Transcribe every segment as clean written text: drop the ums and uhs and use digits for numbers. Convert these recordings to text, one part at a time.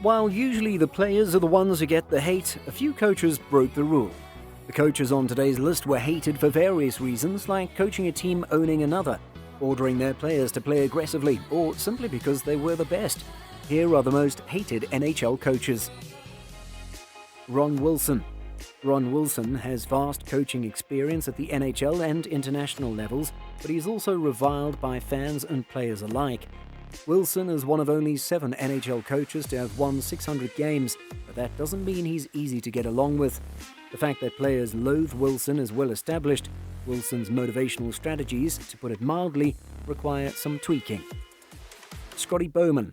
While usually the players are the ones who get the hate, a few coaches broke the rule. The coaches on today's list were hated for various reasons, like coaching a team owning another, ordering their players to play aggressively, or simply because they were the best. Here are the most hated NHL coaches. Ron Wilson. Ron Wilson has vast coaching experience at the NHL and international levels, but he is also reviled by fans and players alike. Wilson is one of only 7 NHL coaches to have won 600 games, but that doesn't mean he's easy to get along with. The fact that players loathe Wilson is well established. Wilson's motivational strategies, to put it mildly, require some tweaking. Scotty Bowman.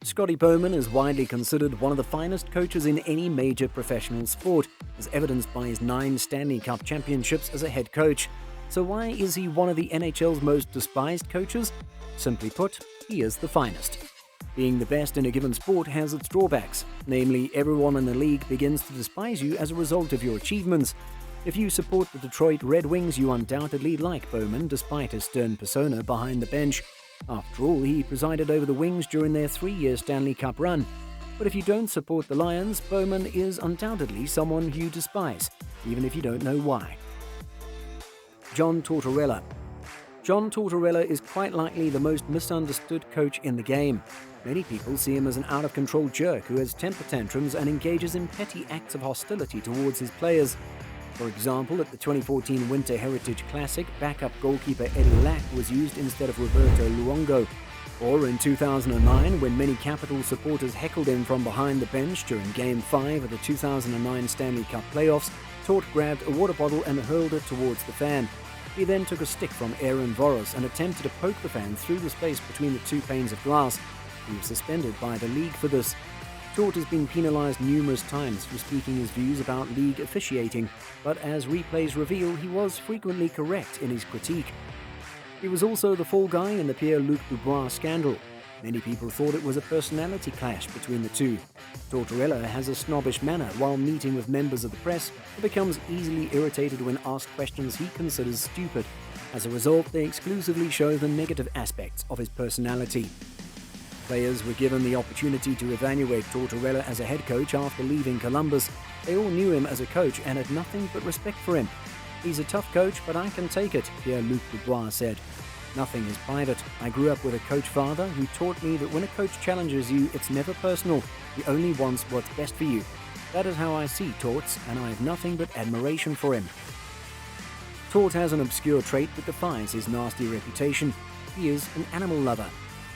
Scotty Bowman is widely considered one of the finest coaches in any major professional sport, as evidenced by his 9 Stanley Cup championships as a head coach. So why is he one of the NHL's most despised coaches? Simply put, he is the finest. Being the best in a given sport has its drawbacks, namely everyone in the league begins to despise you as a result of your achievements. If you support the Detroit Red Wings, you undoubtedly like Bowman despite his stern persona behind the bench. After all, he presided over the Wings during their 3-year Stanley Cup run. But if you don't support the Lions, Bowman is undoubtedly someone you despise, even if you don't know why. John Tortorella. John Tortorella is quite likely the most misunderstood coach in the game. Many people see him as an out-of-control jerk who has temper tantrums and engages in petty acts of hostility towards his players. For example, at the 2014 Winter Heritage Classic, backup goalkeeper Eddie Lack was used instead of Roberto Luongo. Or in 2009, when many Capitals supporters heckled him from behind the bench during Game 5 of the 2009 Stanley Cup playoffs, Tort grabbed a water bottle and hurled it towards the fan. He then took a stick from Aaron Voros and attempted to poke the fan through the space between the 2 panes of glass. He was suspended by the league for this. Tort has been penalized numerous times for speaking his views about league officiating, but as replays reveal, he was frequently correct in his critique. He was also the fall guy in the Pierre-Luc Dubois scandal. Many people thought it was a personality clash between the two. Tortorella has a snobbish manner while meeting with members of the press, and becomes easily irritated when asked questions he considers stupid. As a result, they exclusively show the negative aspects of his personality. Players were given the opportunity to evaluate Tortorella as a head coach after leaving Columbus. They all knew him as a coach and had nothing but respect for him. "He's a tough coach, but I can take it," Pierre-Luc Dubois said. "Nothing is private. I grew up with a coach father who taught me that when a coach challenges you, it's never personal. He only wants what's best for you. That is how I see Torts, and I have nothing but admiration for him." Tort has an obscure trait that defies his nasty reputation. He is an animal lover.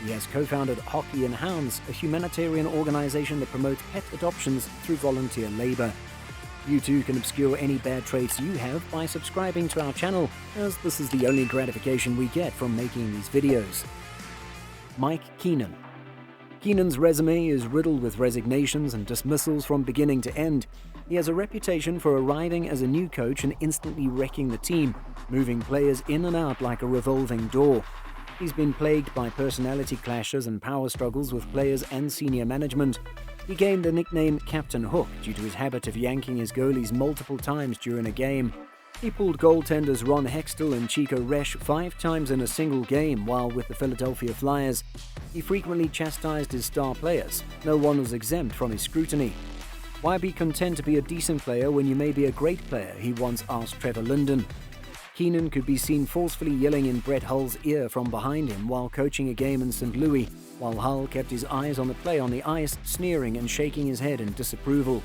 He has co-founded Hockey and Hounds, a humanitarian organization that promotes pet adoptions through volunteer labor. You too can obscure any bad traits you have by subscribing to our channel, as this is the only gratification we get from making these videos. Mike Keenan. Keenan's resume is riddled with resignations and dismissals from beginning to end. He has a reputation for arriving as a new coach and instantly wrecking the team, moving players in and out like a revolving door. He's been plagued by personality clashes and power struggles with players and senior management. He gained the nickname Captain Hook due to his habit of yanking his goalies multiple times during a game. He pulled goaltenders Ron Hextall and Chico Resch 5 times in a single game while with the Philadelphia Flyers. He frequently chastised his star players. No one was exempt from his scrutiny. "Why be content to be a decent player when you may be a great player?" he once asked Trevor Linden. Keenan could be seen forcefully yelling in Brett Hull's ear from behind him while coaching a game in St. Louis, while Hull kept his eyes on the play on the ice, sneering and shaking his head in disapproval.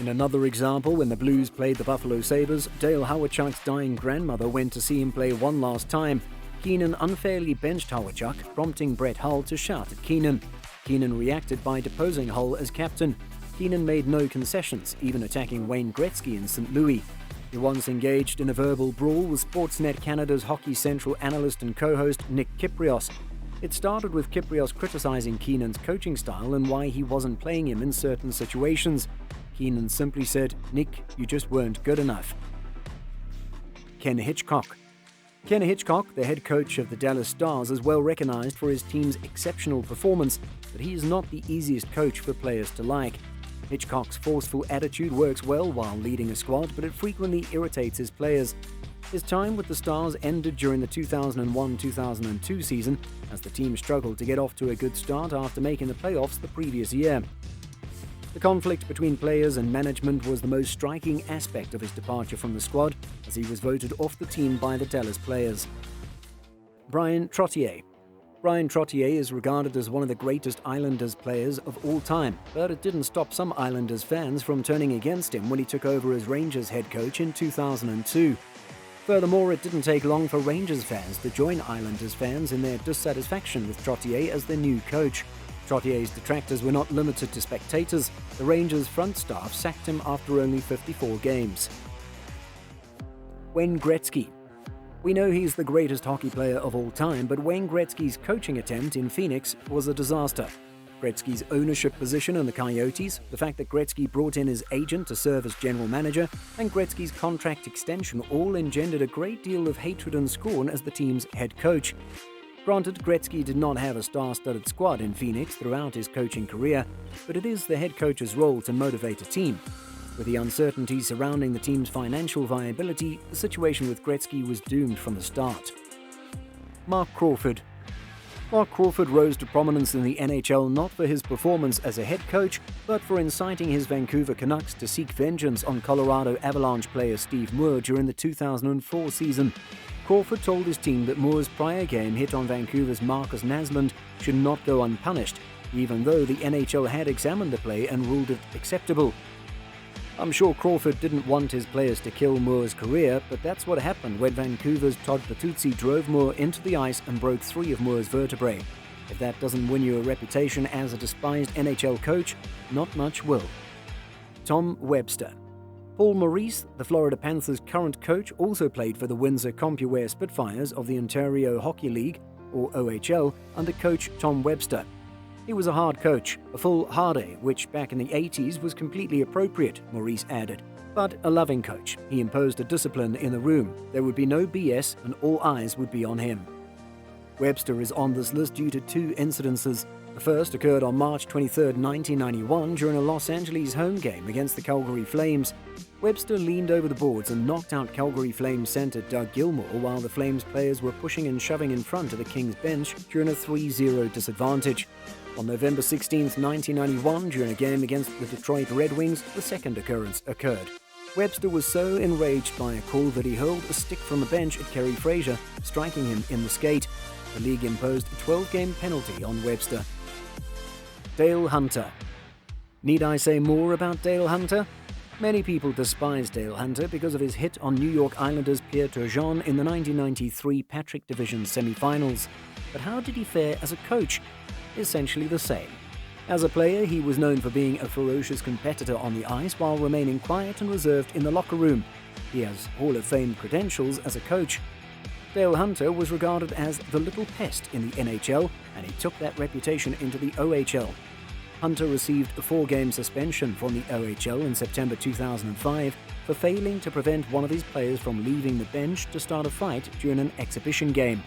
In another example, when the Blues played the Buffalo Sabres, Dale Hawerchuk's dying grandmother went to see him play one last time. Keenan unfairly benched Hawerchuk, prompting Brett Hull to shout at Keenan. Keenan reacted by deposing Hull as captain. Keenan made no concessions, even attacking Wayne Gretzky in St. Louis. He once engaged in a verbal brawl with Sportsnet Canada's Hockey Central analyst and co-host Nick Kyprios. It started with Kyprios criticizing Keenan's coaching style and why he wasn't playing him in certain situations. Keenan simply said, "Nick, you just weren't good enough." Ken Hitchcock. Ken Hitchcock, the head coach of the Dallas Stars, is well recognized for his team's exceptional performance, but he is not the easiest coach for players to like. Hitchcock's forceful attitude works well while leading a squad, but it frequently irritates his players. His time with the Stars ended during the 2001-2002 season, as the team struggled to get off to a good start after making the playoffs the previous year. The conflict between players and management was the most striking aspect of his departure from the squad, as he was voted off the team by the Dallas players. Brian Trottier. Brian Trottier is regarded as one of the greatest Islanders players of all time, but it didn't stop some Islanders fans from turning against him when he took over as Rangers head coach in 2002. Furthermore, it didn't take long for Rangers fans to join Islanders fans in their dissatisfaction with Trottier as their new coach. Trottier's detractors were not limited to spectators. The Rangers front staff sacked him after only 54 games. Wayne Gretzky. We know he's the greatest hockey player of all time, but Wayne Gretzky's coaching attempt in Phoenix was a disaster. Gretzky's ownership position in the Coyotes, the fact that Gretzky brought in his agent to serve as general manager, and Gretzky's contract extension all engendered a great deal of hatred and scorn as the team's head coach. Granted, Gretzky did not have a star-studded squad in Phoenix throughout his coaching career, but it is the head coach's role to motivate a team. With the uncertainty surrounding the team's financial viability, the situation with Gretzky was doomed from the start. Mark Crawford. Mark Crawford rose to prominence in the NHL not for his performance as a head coach, but for inciting his Vancouver Canucks to seek vengeance on Colorado Avalanche player Steve Moore during the 2004 season. Crawford told his team that Moore's prior game hit on Vancouver's Marcus Naslund should not go unpunished, even though the NHL had examined the play and ruled it acceptable. I'm sure Crawford didn't want his players to kill Moore's career, but that's what happened when Vancouver's Todd Patuzzi drove Moore into the ice and broke 3 of Moore's vertebrae. If that doesn't win you a reputation as a despised NHL coach, not much will. Tom Webster. Paul Maurice, the Florida Panthers' current coach, also played for the Windsor CompuWare Spitfires of the Ontario Hockey League, or OHL, under coach Tom Webster. He was a hard coach, a full hard A, which back in the 80s was completely appropriate, Maurice added. But a loving coach. He imposed a discipline in the room. There would be no BS and all eyes would be on him. Webster is on this list due to 2 incidences. The first occurred on March 23, 1991, during a Los Angeles home game against the Calgary Flames. Webster leaned over the boards and knocked out Calgary Flames center Doug Gilmour while the Flames players were pushing and shoving in front of the Kings bench during a 3-0 disadvantage. On November 16, 1991, during a game against the Detroit Red Wings, the second occurrence occurred. Webster was so enraged by a call that he hurled a stick from the bench at Kerry Fraser, striking him in the skate. The league imposed a 12-game penalty on Webster. Dale Hunter. Need I say more about Dale Hunter? Many people despise Dale Hunter because of his hit on New York Islanders Pierre Turgeon in the 1993 Patrick Division semifinals. But how did he fare as a coach? Essentially the same. As a player, he was known for being a ferocious competitor on the ice while remaining quiet and reserved in the locker room. He has Hall of Fame credentials as a coach. Dale Hunter was regarded as the little pest in the NHL, and he took that reputation into the OHL. Hunter received a 4-game suspension from the OHL in September 2005 for failing to prevent one of his players from leaving the bench to start a fight during an exhibition game.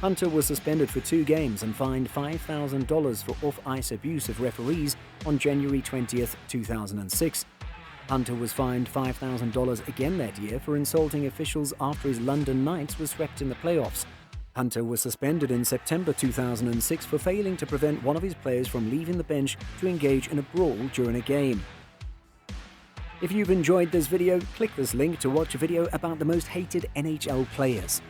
Hunter was suspended for 2 games and fined $5,000 for off-ice abuse of referees on January 20, 2006. Hunter was fined $5,000 again that year for insulting officials after his London Knights were swept in the playoffs. Hunter was suspended in September 2006 for failing to prevent one of his players from leaving the bench to engage in a brawl during a game. If you've enjoyed this video, click this link to watch a video about the most hated NHL players.